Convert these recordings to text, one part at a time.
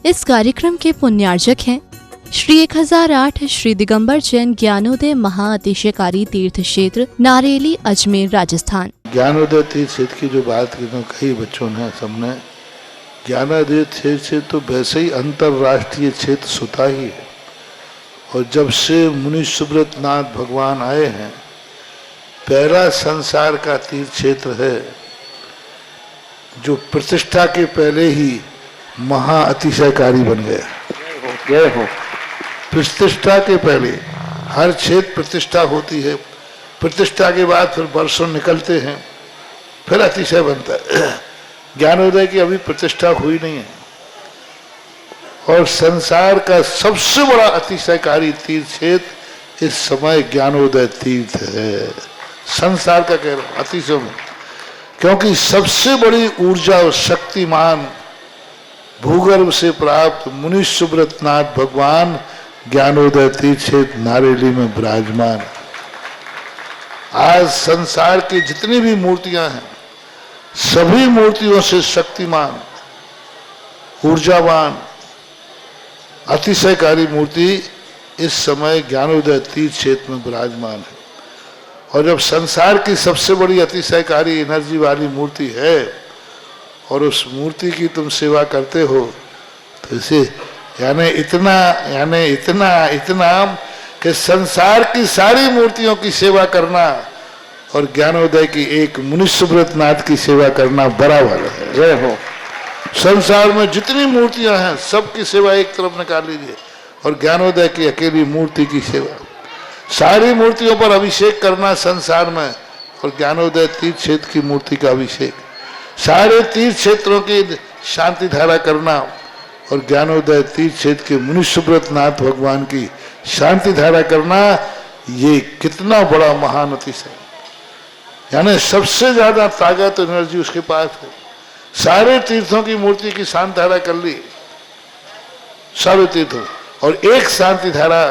इस कार्यक्रम के पुण्यार्जक हैं श्री 1008 श्री दिगंबर जैन ज्ञानोदय महाअतिशयकारी तीर्थ क्षेत्र नारेली अजमेर राजस्थान। ज्ञानोदय तीर्थ क्षेत्र की जो बात की तो कई बच्चों ने सबने ज्ञानोदय क्षेत्र तो वैसे ही अंतर्राष्ट्रीय क्षेत्र सुता ही है। और जब से मुनि सुब्रत नाथ भगवान आए हैं, पहला संसार का तीर्थ क्षेत्र है जो प्रतिष्ठा के पहले ही महाअतिशयकारी बन गया। प्रतिष्ठा के पहले हर क्षेत्र प्रतिष्ठा होती है, प्रतिष्ठा के बाद फिर वर्षों निकलते हैं, फिर अतिशय बनता है। ज्ञानोदय की अभी प्रतिष्ठा हुई नहीं है और संसार का सबसे बड़ा अतिशयकारी तीर्थ क्षेत्र इस समय ज्ञानोदय तीर्थ है। संसार का कह रहा हूं अतिशय में, क्योंकि सबसे बड़ी ऊर्जा और शक्तिमान भूगर्भ से प्राप्त मुनि सुब्रत नाथ भगवान ज्ञानोदय तीर्थ क्षेत्र नारेली में विराजमान। आज संसार की जितनी भी मूर्तियां हैं, सभी मूर्तियों से शक्तिमान, ऊर्जावान, अतिशयकारी मूर्ति इस समय ज्ञानोदय तीर्थ क्षेत्र में विराजमान है। और जब संसार की सबसे बड़ी अतिशयकारी एनर्जी वाली मूर्ति है और उस मूर्ति की तुम सेवा करते हो, तो इसे यानी इतना कि संसार की सारी मूर्तियों की सेवा करना और ज्ञानोदय की एक मुनि सुब्रत नाथ की सेवा करना बराबर है। जय हो। संसार में जितनी मूर्तियां हैं सबकी सेवा एक तरफ निकाल लीजिए और ज्ञानोदय की अकेली मूर्ति की सेवा। सारी मूर्तियों पर अभिषेक करना संसार में और ज्ञानोदय तीर्थ क्षेत्र की मूर्ति का अभिषेक, सारे तीर्थ क्षेत्रों की शांति धारा करना और ज्ञानोदय तीर्थ क्षेत्र के मुनि सुब्रत नाथ भगवान की शांति धारा करना, ये कितना बड़ा महान अतिशय। यानी सबसे ज्यादा ताकत एनर्जी उसके पास है। सारे तीर्थों की मूर्ति की शांति धारा कर ली, सारे तीर्थों, और एक शांति धारा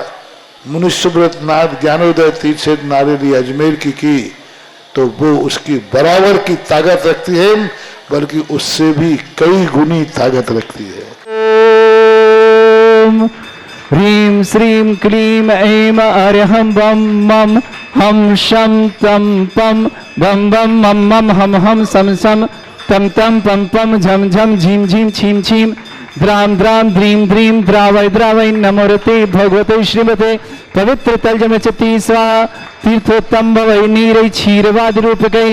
मुनि सुब्रत नाथ ज्ञानोदय तीर्थ क्षेत्र नारेली अजमेर की तो वो उसकी बराबर की ताकत रखती है, बल्कि उससे भी कई गुनी ताकत रखती है। ह्रीं श्रीं क्लीं ऐं अर्हं बम मम हम शम तम पम बम बम मम मम हम हम सम सम तम तम पम पम झम झम झीम झीम छीम छीम द्राम द्राम द्रीम द्रीम द्रावय द्रावय नमोरते भगवते श्रीमते पवित्र तलजमचती स्वाहा तीर्थोत्तम भवै नीरै क्षीरवाद रूपकै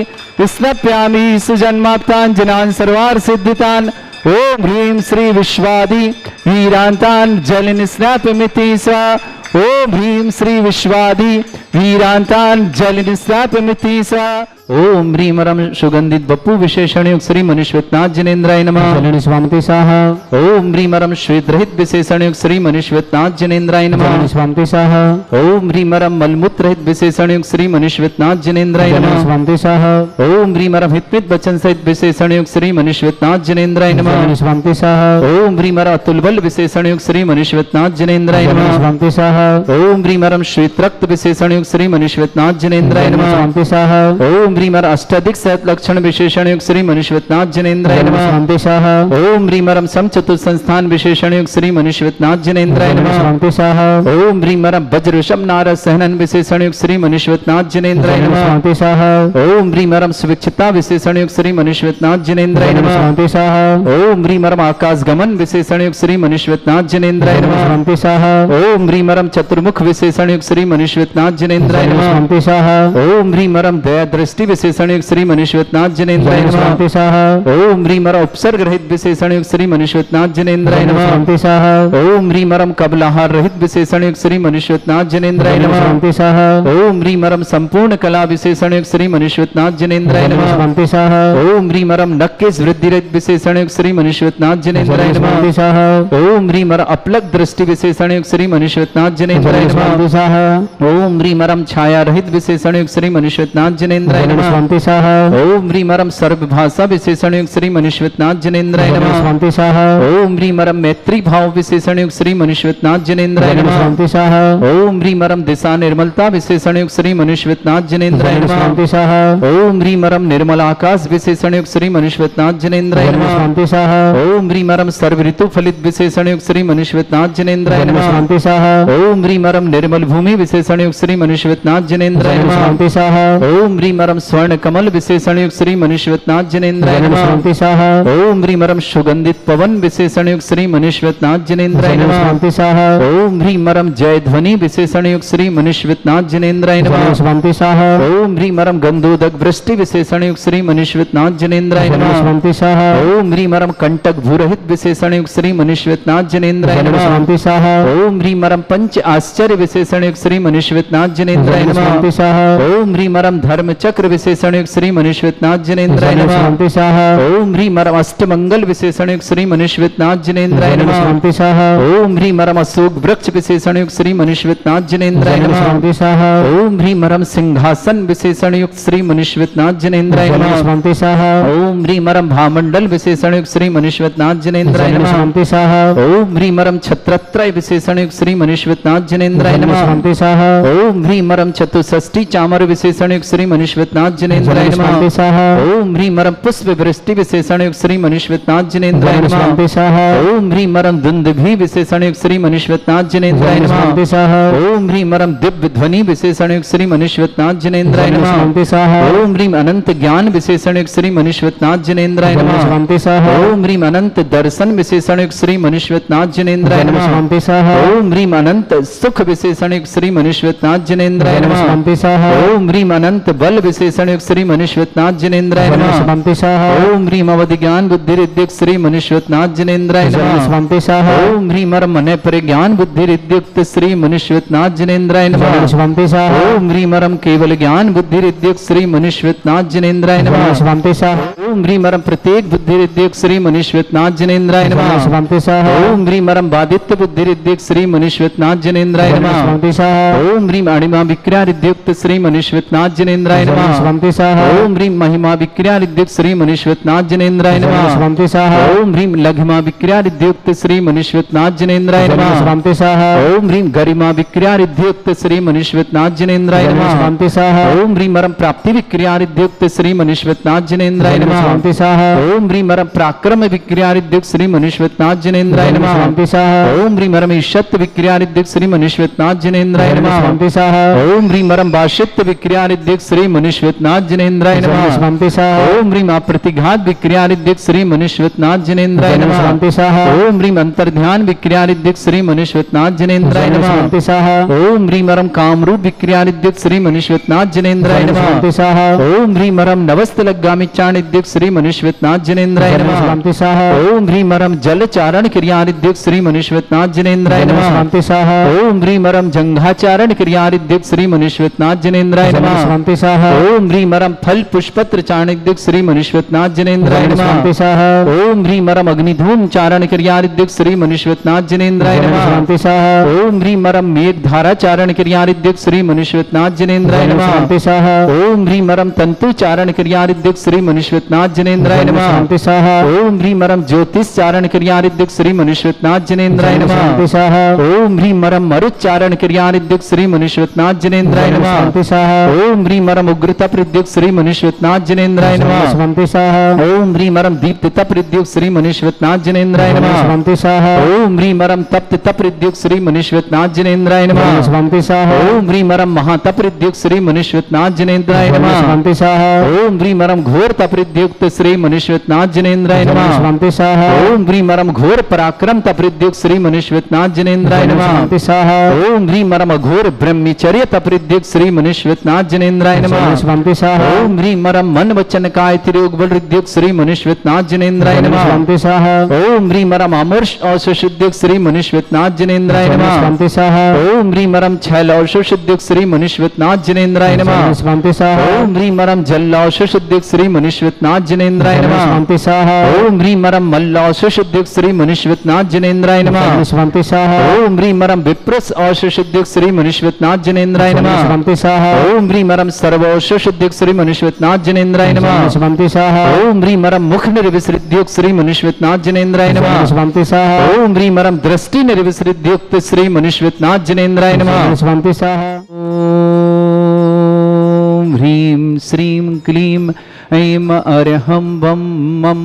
स्नप्यामि सुजन्माप्तान् जनान् सर्वार्थ सिद्धितान्। ओम ह्रीं श्री विश्वादि वीरांतान् जलिन स्नापमिति स्वाहा। ओम ह्रीं श्री विश्वादि वीरांतान् जलिन स्नापमिति स्वाहा। ओम ह्रीं रम सुगंधित बप्पु विशेषण युक्त श्री मनुष्यनाथ जनेन्द्राय नमः। जलन स्वामिति साहा। ओम ह्रीं रम श्वेत रहित विशेषण युक्त श्री मनुष्यनाथ जनेन्द्राय नमः। जलन स्वामिति साहा। ओम ह्रीं रम मलमूत्र रहित विशेषण युक्त श्री मनुष्यनाथ जनेन्द्राय नमः। जलन स्वामिति साहा। ओम ह्रीं रम हितमित वचन सहित विशेषण युक्त श्री मनुष्यनाथ जनेन्द्राय नमः। जलन स्वामिति साहा। ओम ह्रीं रम अतुल बल विशेषण युक्त श्री मनुष्यनाथ जनेन्द्राय नमः। जलन स्वामिति साहा। ओम ह्रीं रम श्वेत रक्त विशेषण युक्त श्री मनुष्यनाथ जनेन्द्राय नमः। जलन स्वामिति साहा। ओम ह्रीं अष्टाधिक सहत लक्षण विशेषण युक्त श्री मनुष्यनाथ जनेन्द्राय नमः। ओम ह्रीं रम सम चतुर्थ संस्थान विशेषण युक्त श्री मनुष्यनाथ जनेन्द्राय नमः। ओम ह्रीं रम वज्र ऋषभ नारद सहनन विशेषण युक्त श्री मनुष्यनाथ जनेन्द्राय नमः। ओम ह्रीं रम सुविक्षिता विशेषण युक्त श्री मनुष्यनाथ जनेन्द्राय नमः। ओम ह्रीं रम आकाश गमन विशेषण युक्त श्री मनुष्यनाथ जनेन्द्राय नमः। ओम ह्रीं रम चतुर्मुख विशेषण युक्त श्री मनुष्यनाथ जनेन्द्राय नमः। ओम ह्रीं रम दया दृष्टि विशेषण युक्त श्री मनुष्यनाथ जनेन्द्राय नमः। ओम ह्रीं रम उपसर्ग रहित विशेषण युक्त श्री मनुष्यनाथ जनेन्द्राय नमः। ओम ह्रीं रम कबलाहार रहित विशेषण युक्त श्री मनुष्यनाथ जनेन्द्राय नमः। ओम ह्रीं रम संपूर्ण कला विशेषण युक्त श्री मनुष्यनाथ जनेन्द्राय नमः। ओम ह्रीं रम नक्केश वृद्धि रहित विशेषण युक्त श्री मनुष्यनाथ जनेन्द्राय नमः। ओम ह्रीं रम अपलक दृष्टि विशेषण युक्त श्री मनुष्यनाथ जनेन्द्राय नमः स्वाहा ओम ह्रीम रम छाया रहित विशेषण युक्त श्री मनुष्यनाथ जनेन्द्राय नमः शांति स्वाहा ओम ह्रीम रम सर्व भाषा विशेषण युक्त श्री मनुष्यनाथ जनेन्द्राय नमः शांति स्वाहा ओम ह्रीम रम मैत्री भाव विशेषण युक्त श्री मनुष्यनाथ जनेन्द्राय नमः शांति स्वाहा ओम ह्रीम रम दिशा निर्मलता विशेषण युक्त श्री मनुष्यनाथ जनेन्द्राय नमः शांति स्वाहा ओम ह्रीम रम निर्मल आकाश विशेषण युक्त श्री मनुष्यनाथ जनेन्द्राय नमः शांति स्वाहा ओम ह्रीम रम सर्व ऋतु फलित विशेषण युक्त श्री मनुष्यनाथ जनेन्द्राय नमः शांति स्वाहा ओम ह्रीम रम निर्मल भूमि विशेषण युक्त श्री मनुष्यनाथ जनेन्द्राय नमः शांति स्वाहा ओम ह्रीम रम स्वर्ण कमल विशेषण युक्त श्री मनुष्यनाथ जनेन्द्राय नमः शांति स्वाहा ओम ह्रीम रम सुगंधित पवन विशेषण युक्त श्री मनुष्यनाथ जनेन्द्राय नमः शांति स्वाहा ओम ह्रीम रम जय ध्वनि विशेषण युक्त श्री मनुष्यनाथ जनेन्द्राय नमः शांति स्वाहा ओम ह्रीम रम गंधोदक वृष्टि विशेषण युक्त श्री मनुष्यनाथ जनेन्द्राय नमः शांति स्वाहा ओम ह्रीम रम कंटक भूरहित विशेषण युक्त श्री मनुष्यनाथ जनेन्द्राय नमः शांति स्वाहा ओम ह्रीम रम पंच आश्चर्य विशेषण युक्त श्री मनुष्यनाथ जनेन्द्राय नमः शांति स्वाहा ओम ह्रीम रम धर्म चक्र विशेषण युक्त श्री मनुष्यनाथ जनेन्द्राय नमः शांति स्वाहा ओम ह्रीम रम अष्टमंगल विशेषण युक्त श्री मनुष्यनाथ जनेन्द्राय नमः शांति स्वाहा ओम ह्रीम रम अशोक वृक्ष विशेषण युक्त श्री मनुष्यनाथ जनेन्द्राय नमः शांति स्वाहा ओम ह्रीम रम सिंहासन विशेषण युक्त श्री मनुष्यनाथ जनेन्द्राय नमः शांति स्वाहा ओम ह्रीम रम भामंडल विशेषण युक्त श्री मनुष्यनाथ जनेन्द्राय नमः शांति स्वाहा ओम ह्रीम रम छत्रत्रय विशेषण युक्त श्री मनुष्यनाथ जनेन्द्राय नमः शांति स्वाहा ओम ह्रीम रम चतुष्षष्टि चामर विशेषण युक्त श्री मनुष्यनाथ जनेन्द्राय नमः शांति स्वाहा ओम ह्रीम रम पुष्प वृष्टि विशेषण युक्त श्री मनुष्यनाथ जनेन्द्राय नमः शांति स्वाहा ओम ह्रीम रम दुंदुभि विशेषण युक्त श्री मनुष्यनाथ जनेन्द्राय नमः शांति स्वाहा ओम ह्रीम रम दिव्य ध्वनि विशेषण युक्त श्री मनुष्यनाथ जनेन्द्राय नमः शांति स्वाहा ओम ह्रीम अनंत ज्ञान विशेषण युक्त श्री मनुष्यनाथ जनेन्द्राय नमः शांति स्वाहा ओम ह्रीम अनंत दर्शन विशेषण युक्त श्री मनुष्यनाथ जनेन्द्राय नमः शांति स्वाहा ओम ह्रीम अनंत सुख विशेषण युक्त श्री मनुष्यनाथ जनेन्द्राय नमः शांति स्वाहा ओम ह्रीम अनंत बल विशेषण युक्त श्री मनुष्यनाथ जनेन्द्राय नमः शांति स्वाहा ओम ह्रीम अवधि ज्ञान बुद्धि रिद्युक्त श्री मनुष्यनाथ जनेन्द्राय नमः शांति स्वाहा ओम ह्रीम रम मन परिज्ञान बुद्धि रिद्युक्त श्री मनुष्यनाथ जनेन्द्राय नमः शांति स्वाहा ओम ह्रीम रम केवल ज्ञान बुद्धि रिद्युक्त श्री मनुष्यनाथ जनेन्द्राय नमः शांति स्वाहा ओम ह्रीम रम प्रत्येक बुद्धि रिद्युक्त श्री मनुष्यनाथ जनेन्द्राय नमः शांति स्वाहा ओम ह्रीम रम बादित्य बुद्धि रिद्युक्त श्री मनुष्यनाथ जनेन्द्राय नमः शांति स्वाहा ओम ह्रीम अणिमा विक्रिया रिद्युक्त श्री मनुष्यनाथ जनेन्द्राय नमः शांति स्वाहा ओम ह्रीम महिमा विक्रिया रिद्युक्त श्री मनुष्यनाथ जनेन्द्राय नमः शांति स्वाहा ओम ह्रीम लघिमा विक्रिया रिद्युक्त श्री मनुष्यनाथ जनेन्द्राय नमः शांति स्वाहा ओम ह्रीम गरिमा विक्रिया रिद्युक्त श्री मनुष्यनाथ जनेन्द्राय नमः शांति स्वाहा ओम ह्रीम रम प्राप्ति विक्रिया रिद्युक्त श्री मनुष्यनाथ जनेन्द्राय नमः शांति स्वाहा ओम ह्रीम रम पराक्रम विक्रिया रिद्युक्त श्री मनुष्यनाथ जनेन्द्राय नमः शांति स्वाहा ओम ह्रीम रम ईशत विक्रिया रिद्युक्त श्री मनुष्यनाथ जनेन्द्राय नमः शांति स्वाहा ओम ह्रीम रम वाशित विक्रिया रिद्युक्त श्री मनुष्यनाथ जनेन्द्राय नमः शांति स्वाहा ओम ह्रीम अप्रतिघात विक्रिया रिद्युक्त श्री मनुष्यनाथ जनेन्द्राय नमः शांति स्वाहा ओम ह्रीम अंतर्ध्यान विक्रिया रिद्युक्त श्री मनुष्यनाथ जनेन्द्राय नमः शांति स्वाहा ओम ह्रीम रम कामरूप विक्रिया रिद्युक्त श्री मनुष्यनाथ जनेन्द्राय नमः शांति स्वाहा ओम ह्रीम रम नवस्त लग्गामि चाणिद्युक्त श्री मनुष्यनाथ जनेन्द्राय नमः शांति स्वाहा ओम ह्रीम रम जल चारण क्रिया रिद्युक्त श्री मनुष्यनाथ जनेन्द्राय नमः शांति स्वाहा ओम ह्रीम रम जंघाचारण क्रिया रिद्युक्त श्री मनुष्यनाथ जनेन्द्राय नमः शांति स्वाहा ओम ह्रीम रम फल पुष्पत्र चाणिद्युक्त श्री मनुष्यनाथ जनेन्द्राय नमः शांति स्वाहा ओम ह्रीम रम अग्निधूम चारण क्रिया रिद्युक्त श्री मनुष्यनाथ जनेन्द्राय नमः शांति स्वाहा ओम ह्रीम रम मेघ धारा चारण क्रिया रिद्युक्त श्री मनुष्यनाथ जनेन्द्राय नमः शांति स्वाहा ओम ह्रीम रम तंतु चारण क्रिया रिद्युक्त श्री मनुष्यनाथ जनेन्द्राय नमः शांति स्वाहा ओम ह्रीम रम ज्योतिष चारण क्रिया रिद्युक्त श्री मनुष्यनाथ जनेन्द्राय नमः शांति स्वाहा ओम ह्रीम रम मरुच्चारण क्रिया रिद्युक्त श्री मनुष्यनाथ जनेन्द्राय नमः शांति स्वाहा ओम ह्रीम रम उग्रता रिद्युक्त श्री मनुष्यनाथ जनेन्द्राय नमः शांति स्वाहा ओम ह्रीम रम दीप्तता रिद्युक्त श्री मनुष्यनाथ जनेन्द्राय नमः शांति स्वाहा ओम ह्रीम रम तप्त रिद्युक्त श्री मनुष्यनाथ जनेन्द्राय नमः शांति स्वाहा ओम ह्रीम रम महातप रिद्युक्त श्री मनुष्यनाथ जनेन्द्राय नमः शांति स्वाहा ओम ह्रीम रम घोर तप रिद्युक्त श्री मनुष्यनाथ जनेन्द्राय नमः शांति स्वाहा ओम ह्रीम रम घोर पराक्रम तप रिद्युक्त श्री मनुष्यनाथ जनेन्द्राय नमः शांति स्वाहा ओम ह्रीम रम घोर ब्रह्मचर्य तप रिद्युक्त श्री मनुष्यनाथ जनेन्द्राय नमः शांति स्वाहा ओम ह्रीम रम मन वचन काय तिरोग बल रिद्युक्त श्री मनुष्यनाथ जनेन्द्राय नमः शांति स्वाहा ओम ह्रीम रम अमर्ष औषुद्युक्त श्री मनुष्यनाथ जनेन्द्राय नमः शांति स्वाहा ओम ह्रीम रम छैल औषुद्युक्त श्री मनुष्यनाथ जनेन्द्राय नमः शांति स्वाहा ओम ह्रीम रम जल औषुद्युक्त श्री मनुष्यनाथ मुनिश्वतनाथ जनेन्द्राय नमः। स्वामी स्वाहा ओम ह्रीं मरम मल्लाशुद्धुक श्री मुनिश्वतनाथ जनेन्द्राय नमः। स्वामी स्वाहा ओम ह्रीं मरम विप्रस औशुद्धुक श्री मुनिश्वतनाथ जनेन्द्राय नमः। स्वामी स्वाहा ओम ह्रीं मरम सर्वौशुद्धुक श्री मुनिश्वतनाथ जनेन्द्राय नमः। स्वामी स्वाहा ओम ह्रीं मरम मुख निर्विसृद्युक्त श्री मुनिश्वतनाथ जनेन्द्राय नमः। स्वामी स्वाहा ओम ह्रीं मरम दृष्टि निर्विसृद्युक्त श्री मुनिश्वतनाथ जनेन्द्राय नमः। स्वामी स्वाहा ओम ह्रीं श्रीं क्लीं ऐं अरहं वं मं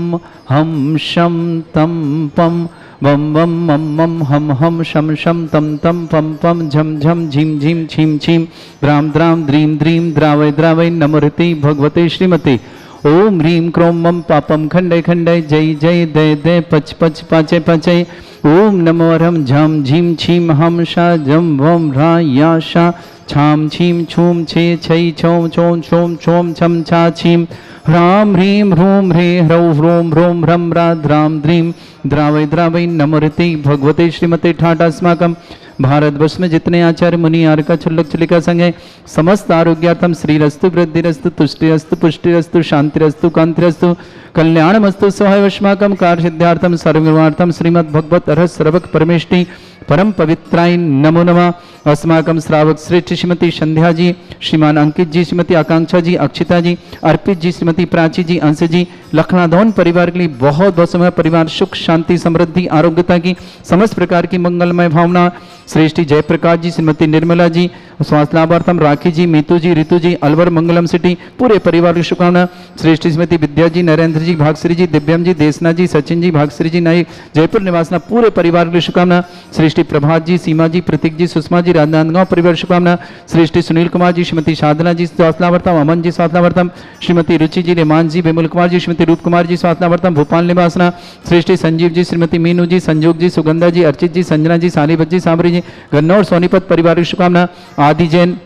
हम शं तं पं वं वं मं मं हम हम शं शं तं तं पं पं झं झं झीं झीं छीं छीं द्रां द्रां द्रीं द्रीं द्रावय द्रावय नमोरते भगवते श्रीमते। ओम ह्रीं क्रों मं पापं खंडय खंडय जय जय दय दय पच पच पाचय पाचय। ओम नमो रम झम झीम छीम हम शा जम वम रा या शा छाम छीम छूम छे छै छौं छौं छोम छोम छम छा छीम ह्राम ह्रीं ह्रूं ह्रे ह्रौ ह्रों ह्रों ह्रम रा द्राम द्रीं द्रावय द्रावय नमोरते भगवते श्रीमते। ठाट अस्माकं भारतवर्ष में जितने आचार्य मुनि आर्का छुल्लक चलिका संघ है समस्त आरोग्यार्थम श्रीरस्तु वृद्धिरस्तु तुष्टिरस्तु पुष्टिरस्तु शांतिरस्तु कांतिरस्तु कल्याणमस्तु सहायवश्माकं कार्य सिद्धार्थम सर्वगुणार्थम श्रीमद् भगवत अरहत सर्वक परमेष्टि परम पवित्राय नमो नमः। अस्माकं श्रावक श्रेष्ठ श्रीमती संध्या जी, श्रीमान अंकित जी, श्रीमती आकांक्षा जी, अक्षिता जी, अर्पित जी, श्रीमती प्राची जी, अंश जी, लखनादौन परिवार के लिए बहुत बहुत समय परिवार सुख शांति समृद्धि आरोग्यता की समस्त प्रकार की मंगलमय भावना। श्रेष्ठी जयप्रकाश जी, श्रीमती निर्मला जी, स्वास्थ्य लाभार्थम राखी जी, मीतू जी, ऋतु जी, अलवर मंगलम सिटी पूरे परिवार की शुभकामना। श्रेष्ठी श्रीमती विद्या जी, नरेंद्र जी, भागश्री जी, दिव्यम जी, देसना जी, सचिन जी, भागश्री जी नाइक, जयपुर निवासना पूरे परिवार की शुभकामना। श्रेष्ठी प्रभात जी, सीमा जी, प्रतीक जी, सुषमा जी, राजनांदगांव परिवार शुभकामना। श्रेष्ठी सुनील कुमार जी, श्रीमती साधना जी, स्वास्थ्य लाभार्थम अमन जी, स्वास्थ्य लाभार्थम श्रीमती रुचि जी, रेमान जी, विमल कुमार जी, श्रीमती रूप कुमार जी, स्वास्थ्य लाभार्थम भोपाल निवासना। श्रेष्ठी संजीव जी, श्रीमती मीनू जी, संजोग जी, सुगंधा जी, अर्चित जी, संजना जी, सालीबत जी, सांबरी जी, गन्नौर सोनीपत परिवार की शुभकामना। आदि जैन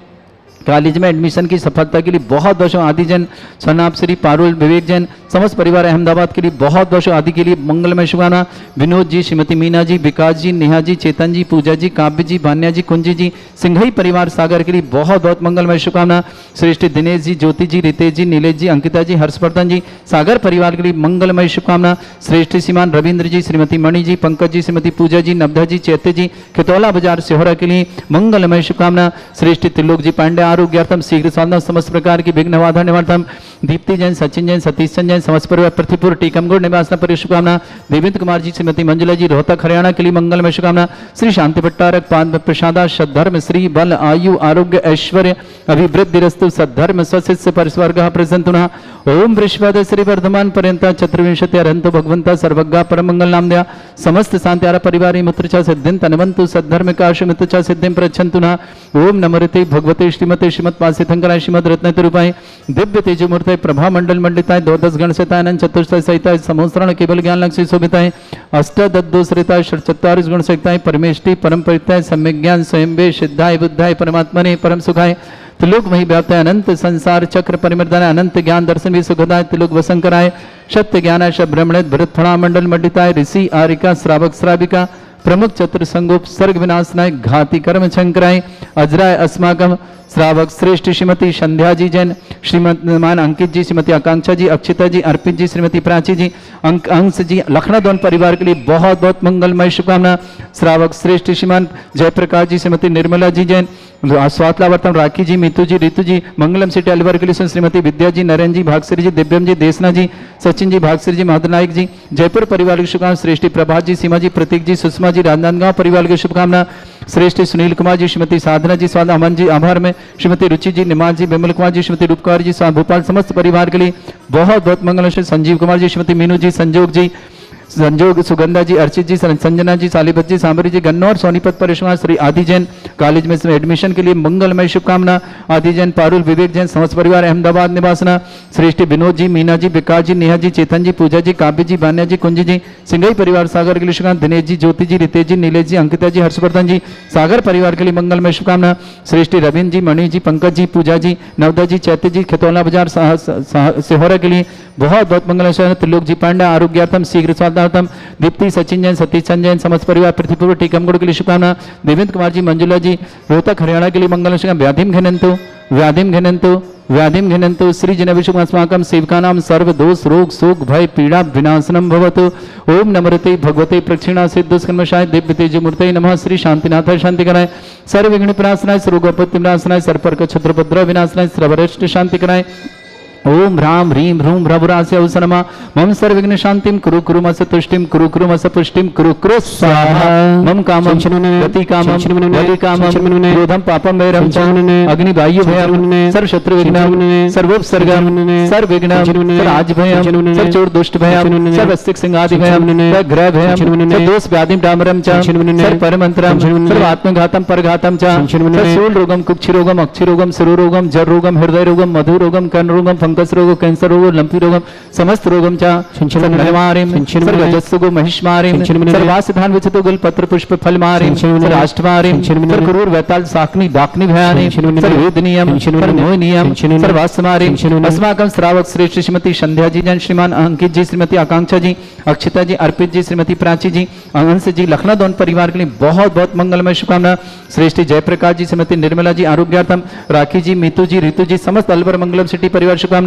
कॉलेज में एडमिशन की सफलता के लिए बहुत बहुत आदि जैन, सनाब श्री पारुल विवेक जैन समस्त परिवार अहमदाबाद के लिए बहुत बहुत आदि के लिए मंगलमय शुभकामना। विनोद जी, श्रीमती मीना जी, विकास जी, नेहा जी, चेतन जी, पूजा जी, काव्य जी, भान्या जी, कुंजी जी, सिंघई परिवार सागर के लिए बहुत बहुत मंगलमय शुभकामना। श्रेष्ठ दिनेश जी, ज्योति जी, रितेश जी, नीलेश जी, अंकिता जी, हर्षवर्धन जी, सागर परिवार के लिए मंगलमय शुभकामना। श्रेष्ठ श्रीमान रविंद्र जी, श्रीमती मणि जी, पंकज जी, श्रीमती पूजा जी, नवधा जी, चैत्य जी, खितौला बाजार सिहोरा के लिए मंगलमय शुभकामना। श्रेष्ठ त्रिलोक जी पांडे आरोग्यार्थम शीघ्र साधना समस्त प्रकार की विघ्न बाधा निवार्थम। दीप्ति जैन, सचिन जैन, सतीश चंद जैन समस्त परिवार पृथ्वीपुर टीकमगढ़ निवासना पर शुभकामना। देवेंद्र कुमार जी, श्रीमती मंजुला जी, रोहतक हरियाणा के लिए मंगलमय शुभकामना। श्री शांति भट्टारक पाद प्रसादा सद्धर्म श्री बल आयु आरोग्य ऐश्वर्य अभिवृद्धिरस्तु सद्धर्म स्वशिष्य परिस्वर्ग प्रसंतुना। ओम वृषभद श्री वर्धमान पर्यंता चतुर्विंशति अरंतो भगवंता सर्वज्ञा परम मंगल नाम दया समस्त शांति परिवार मुत्रचा सिद्धिं तनवंतु सद्धर्म काश मित्रचा सिद्धिं प्रच्छन्तुना। ओम नमोरते भगवते श्रीमते श्रीमत्पासितंकराय श्रीमद रत्नतरूपाय दिव्य तेजोमूर्ताय प्रभा मंडल मंडिताय द्वादश गणसहिताय चतुर्थ सहिताय समोस्त्रण केवल ज्ञान लक्ष्य शोभिताय अष्टदद्दोसरिताय षट्चत्वारिश गुण सहिताय परमेष्टि परम परिताय सम्यक ज्ञान स्वयं वे सिद्धाय बुद्धाय परमात्मने परम सुखाय त्रिलोक मही व्याप्त अनंत संसार चक्र परिमर्दन अनंत ज्ञान दर्शन भी सुखदाय त्रिलोक वसंकराय सत्य ज्ञान ब्रह्मण भरत फणा मंडल मंडिताय ऋषि आरिका श्रावक श्राविका प्रमुख चतुर संगोप सर्ग विनाशनाय घाति कर्म शंकराय अजराय अस्माकम श्रावक श्रेष्ठ श्रीमती संध्या जी जैन, श्रीमान अंकित जी, श्रीमती आकांक्षा जी, अक्षिता जी, अर्पित जी, श्रीमती प्राची जी, अंश जी, लखनादौन परिवार के लिए बहुत बहुत मंगलमय शुभकामना। श्रावक श्रेष्ठ श्रीमान जयप्रकाश जी, श्रीमती निर्मला जी जैन, स्वास्थ्य लाभार्थम राखी जी, मीतू जी, ऋतु जी, मंगलम सिटी अलवर के लिए श्रीमती विद्या जी, नरेंद्र जी, भागश्री जी, दिव्यम जी, देसना जी, सचिन जी, भागश्री जी, महद नायक जी, जयपुर परिवार की शुभकामना। श्रेष्ठी प्रभात जी, सीमा जी, प्रतीक जी, सुषमा जी, राजनांदगांव परिवार की शुभकामना। श्रेष्ठ सुनील कुमार जी, श्रीमती साधना जी, स्वाद अमन जी, आभार में श्रीमती रुचि जी, निमाज जी, विमल कुमार जी, श्रीमती रूप कुमार जी, भोपाल समस्त परिवार के लिए बहुत बहुत मंगल। संजीव कुमार जी, श्रीमती मीनू जी, संजोग जी, संजोग सुगंधा जी, अर्चित जी, संजना जी, सालीबत जी, सांबरी जी, गन्नौर सोनीपत परिश्रमा। श्री आदि जैन कॉलेज में एडमिशन के लिए मंगलमय शुभकामना। आदि जैन पारुल विवेक जैन समस्त परिवार अहमदाबाद निवासना। श्रेष्ठ विनोद जी, मीना जी, विकास जी, नेहा जी, चेतन जी, पूजा जी, काव्य जी, भान्या जी, कुंजी जी, सिंघई परिवार सागर के लिए शुभकामना। दिनेश जी, ज्योति जी, रितेश जी, नीलेश जी, अंकिता जी, हर्षवर्धन जी, सागर परिवार के लिए मंगलमय शुभकामना। श्रेष्ठ रविंद्र जी, मणि जी, पंकज जी, पूजा जी, नवदा जी, चैत्य जी, खितौला बाजार सिहोरा के लिए बहुत बहुत मंगल। त्रिलोक जी पांडा आरोग्यार्थम शीघ्र स्वाद श्रद्धार्थम दीप्ति सचिन जैन सतीश चंद जैन समस्त परिवार पृथ्वीपूर्व टीकमगढ़ के लिए शुभकामना। देवेंद्र कुमार जी मंजुला जी रोहतक हरियाणा के लिए मंगल व्याधिम घिनंतु श्री जनाभिषेकम अस्माकं सेवकानां सर्व दोष रोग शोक भय पीड़ा विनाशनम भवतु। ओम नमरते भगवते प्रक्षिणा सिद्धस्कर्मशाय दिव्य तेज मूर्ते नमः। श्री शांतिनाथाय शांति कराय सर्व विघ्न विनाशनाय सर्वोपत्ति विनाशनाय सर्वपर्क क्षत्रपद्र विनाशनाय सर्वरिष्ट शांति कराय। ओम ह्रां ह्रीं ह्रूं भ्रभुरास्य अवसनमा मम सर्वविघ्न शांतिम कुरु कुरु मस तुष्टिम कुरु कुरु मस पुष्टिम कुरु कुरु स्वाहा। मम कामं गति कामं बलि कामं क्रोधं पापं वैरं च अग्नि वायु भयं सर्व शत्रु विघ्नं सर्वोपसर्गं सर्वविघ्नं सर्वराज भयं सर्वचोर दुष्ट भयं सर्वस्तिक सिंहादि भयं सर्वग्रह भयं सर्वदोष व्याधिं डामरं च सर्वपरमंत्रं सर्वात्मघातं परघातं च सर्वशूल रोगं कुक्षि रोगं अक्षि रोगं शिरो रोगं जर रोगं हृदय रोगं मधु रोगं कर्ण रोगं फंगस रोग कैंसर रोग लंपी रोगम समस्त रोगम चा सर्वमारिम सर्वजस्सुगो महिष्मारिम सर्वासिधान विचितो गुल पत्र पुष्प फल मारिम सर्वाष्टमारिम सर्वक्रूर वैताल साकनी डाकनी भयानिम सर्ववेदनीयम सर्वमोहनीयम सर्वास्मारिम। अस्माकं श्रावक श्रेष्ठ श्रीमती संध्या जी जन श्रीमान अंकित जी श्रीमती आकांक्षा जी अक्षिता जी अर्पित जी श्रीमती प्राची जी अंश जी लखनऊ दोन परिवार के लिए बहुत बहुत मंगलमय शुभकामना। श्रेष्ठ जयप्रकाश जी श्रीमती निर्मला जी आरोग्यार्थम राखी जी मीतू जी ऋतु जी समस्त अलवर मंगलम सिटी परिवार शुभकामना।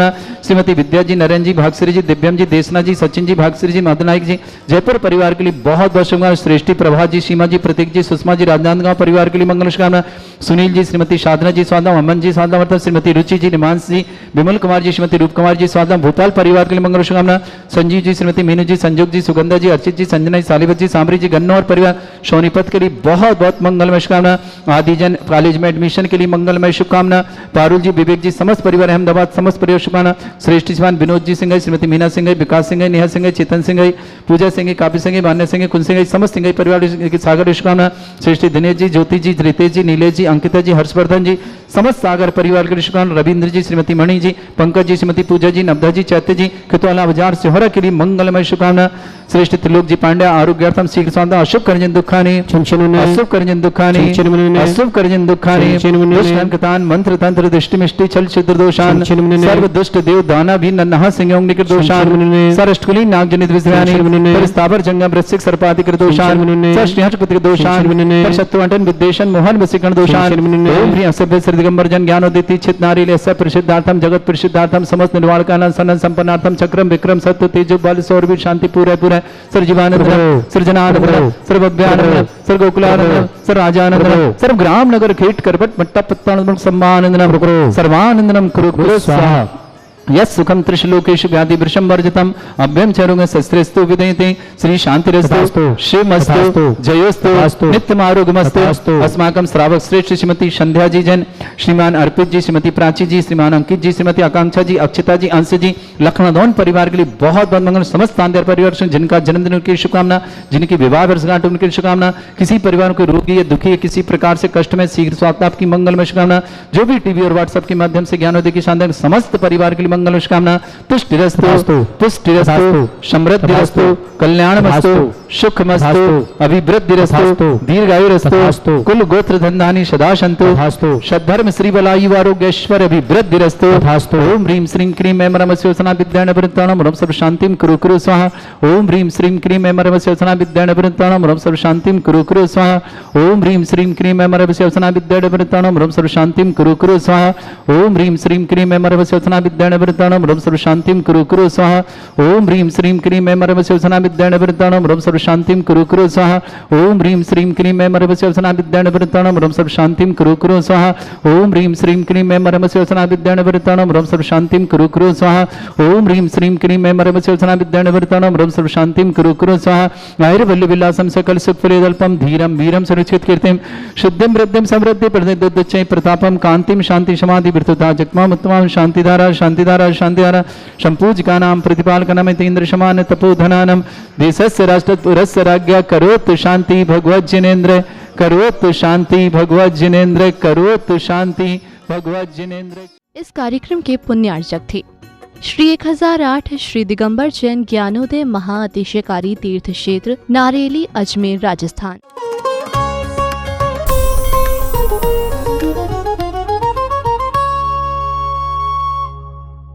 श्रीमती विद्या जी नरेंद्र जी भागश्री जी दिव्यम जी देशना जी सचिन जी भागश्री जी मदनायक जी जयपुर परिवार के लिए बहुत बहुत शुभकामना। श्रेष्ठी प्रभा जी सीमा जी प्रतीक जी सुषमा जी राजनांदगांव परिवार के लिए मंगल शुभकामना। सुनील जी श्रीमती साधना जी स्वागतम अमन जी स्वागतम श्रीमती रुचि जी निमांश जी विमल कुमार जी श्रीमती रूप कुमार जी स्वागतम भोपाल परिवार के लिए मंगल शुभकामना। संजीव जी श्रीमती मीनू जी संजोग जी सुगंधा जी अर्चित जी संजना जी सालिवत जी सांबरी जी गन्नौर परिवार सोनीपत के लिए बहुत बहुत मंगलमय शुभकामना। आदिजन कॉलेज में एडमिशन के लिए मंगलमय शुभकामना। पारुल जी विवेक जी समस्त परिवार अहमदाबाद समस्त परिवार शुभकामना। श्रेष्ठ जवान विनोद जी सिंह श्रीमती मीना सिंह विकास सिंह नेहा सिंह चेतन सिंह पूजा सिंह कापी सिंह मान्य सिंह कुल सिंह समस्त सिंह परिवार की सागर शुभकामना। श्रेष्ठ दिनेश जी ज्योति जी रितेश जी नीलेश जी अंकिता जी हर्षवर्धन जी समस्त सागर परिवार के शुभकामना। रविंद्र जी श्रीमती मणि जी पंकज जी श्रीमती पूजा जी नवधा जी चैत्य जी खतवाला बाजार सिहोरा के लिए मंगलमय शुभकामना। श्रेष्ठ त्रिलोक जी पांड्या आरोग्यार्थम शीघ्र स्वांदा अशुभ करजन दुखानी अशुभ करजन दुखानी अशुभ करजन दुखानी दुष्टंकतान मंत्र तंत्र दृष्टि मिष्टि छल छिद्र दोषान सर्व दुष्ट देव दाना भी नन्हा सिंह निकट दोषान सरष्टकुली नाग जनित विश्रानी परिस्तावर जंगम वृश्चिक सर्पाधिक दोषान सरष्टिहटपति दोषान परशत्वंटन विद्वेषण मोहन वसीकरण दोषान ओम ह्रीं असभ्य श्री दिगंबर जन ज्ञानोदिति चित नारी लेस्य प्रसिद्धार्थम जगत प्रसिद्धार्थम समस्त निर्वाण कालन सनन संपन्नार्थम चक्रम विक्रम सत्य तेजो बल सौरवीर शांति पूरे पूरे सर्वजीवानंद सृजनानंद सर्वव्यानंद सर्वगोकुलानंद सर्वराजानंद सर्वग्राम नगर खेट करपट मट्टा पत्तानंद सम्मानंदनम सर्वानंदनम कुरु कुरु स्वाहा। यस सुखम त्रिशलोकेशु व्याधि वृषम वर्जितम अभ्यम चरुंग शस्त्रेस्तु विदयते श्री शांतिरस्तु शिवमस्तु जयोस्तु नित्यम आरोग्यमस्तु। अस्माकं श्रावक श्रेष्ठ श्रीमती संध्या जी जन श्रीमान अर्पित जी श्रीमती प्राची जी श्रीमान अंकित जी श्रीमती आकांक्षा जी अक्षिता जी अंश जी लखनऊ परिवार के लिए बहुत बहुत मंगल। समस्त तांदेर परिवार जिनका जन्मदिन की शुभकामना जिनकी विवाह वर्षगांठ उनकी शुभकामना। किसी परिवार को रोगी या दुखी किसी प्रकार से कष्ट में शीघ्र स्वास्थ्य आपकी मंगलमय शुभकामना। जो भी टीवी और व्हाट्सएप के माध्यम से ज्ञानोदय की शानदार समस्त परिवार के लिए मंगल शुभकामना। तुष्टिरस्तु पुष्टिरस्तु समृद्धिरस्तु कल्याणमस्तु सुखमस्तु अभिवृद्धिरस्तु दीर्घायुरस्तु कुल गोत्र धन्धानि सदा सन्तु सद्धर्म श्री बलायु आरोग्य ऐश्वर्य अभिवृद्धिरस्तु। ओम ह्रीं श्रीं क्रीं ऐं मरमस्योसना विद्यान वृत्ताणं रम सर्व शांतिं कुरु कुरु स्वाहा। ओम ह्रीं श्रीं क्रीं ऐं मरमस्योसना विद्यान वृत्ताणं रम सर्व शांतिं कुरु कुरु स्वाहा। ओम ह्रीं श्रीं क्रीं ऐं मरमस्योसना विद्यान वृत्ताणं रम सर्व शांतिं कुरु कुरु स्वाहा। ओम ह्रीं श्रीं क्रीं ऐं मरमस्योसना विद्यान वृत्ताणं रम सर्व शांतिं कुरु कुरु स्वाहा। ओम ह्रीं श्रीं क्रीं ऐं मरमस्योसना विद्यान वृत्ताणं रम सर्व शांतिं कुरु कुरु स्वाहा। ओम ह्रीं श्रीं क्रीं ऐं मरमस्योसना विद्यान वृत्ताणं रम सर्व शांतिं कुरु कुरु स्वाहा। ओम ह्रीं श्रीं क्रीं ऐं मरमस्योसना विद्यान वृत्ताणं रम सर्व शांतिं कुरु कुरु स्वाहा। ओम ह्रीं श्रीं क्रीं ऐं मरमस्योसना विद्यान वृत्ताणं रम सर्व शांतिं कुरु कुरु स्वाहा। आयुर्वल्ली विलासं सकल सुखफलेदल्पं धीरं वीरं सुरक्षित कीर्तिं शुद्धिं वृद्धिं समृद्धि प्रतिदुच्चै प्रतापं कांतिं शांति समाधि वृत्तता जगमाम उत्तमां शांतिधारा शांतिधारा शांतिधारा संपूजकानां प्रतिपालकानां इन्द्र समान तपोधनानां देशस्य राष्ट्रस्य राज्ञा करोतु शांति भगवत जिनेन्द्र करोतु शांति भगवत जिनेन्द्र करोतु शांति भगवत जिनेन्द्र। इस कार्यक्रम के पुण्यार्चक थे श्री 1008 श्री दिगंबर जैन ज्ञानोदय महाअतिशयकारी तीर्थ क्षेत्र नारेली अजमेर राजस्थान।